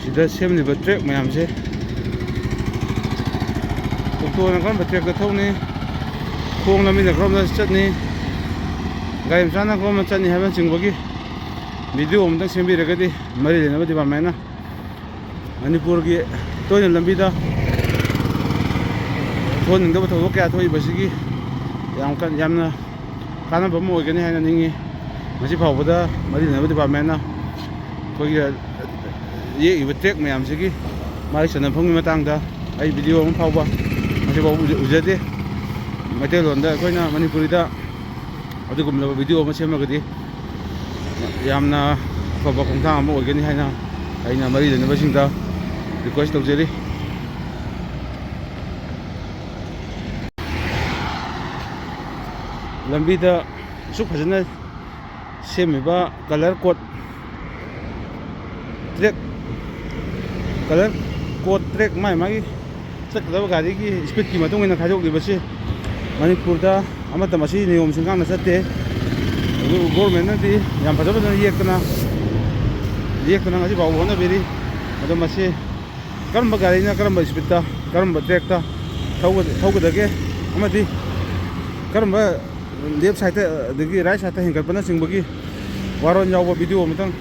sida semliba track mayamse tokto kan track ka thawni khong lamina krom chatni gai msana krom chani haban singbagi video amtang sembiragadi mari lenaba department na manipur gi toina lambida thon ngaba thawok kya thoi basigi yamna kana bamu ogani haina ningi masi phawbada mari lenaba department na kogi ye iba track mayamsigi mai sanafang matangda ai video am phawba masi babu ujade maite londa koina manipurida adugumlaba video ama semagadi yamna afaba khongthang ama ogani haina aina mari lenaba singda request tawjeri lambida suk phajana semiba color code track mai chakdaba gari gi speed ki matung ina khajok libasi manipurda amata masi niyom singkang na chatte government na di yam phajaba na yekna ngasi bawu na beri ado masi karamba gari na karamba speed ta karamba track ta thawgadage amadi karamba left side dagi right side hingal pana singbagi waron yawa video matang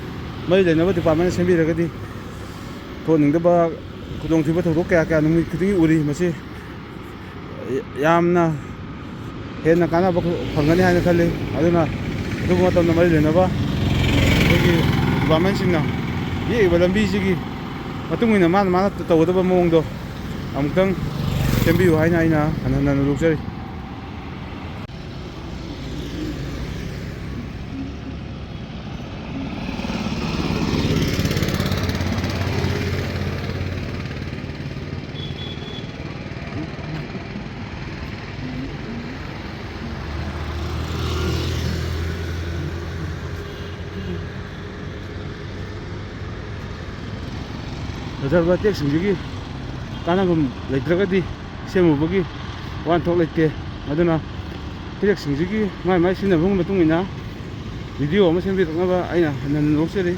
mai lenaba department sembiragadi thoningdaba khudong thiba thawdok kya numi khidingi uri masi yamna hena kana ba phangani haina khale aduna dugu matam na mai lenaba dagi department singna ye balambi sigi matungina mana tawdaba mongdo amtang sembiu haina aina anana luksari Reserva tek singjigi kanagum leitragadi semubagi wan thok leite aduna tek singjigi mai sinabung matungina video ama sembi thoknaba aina nan lokseri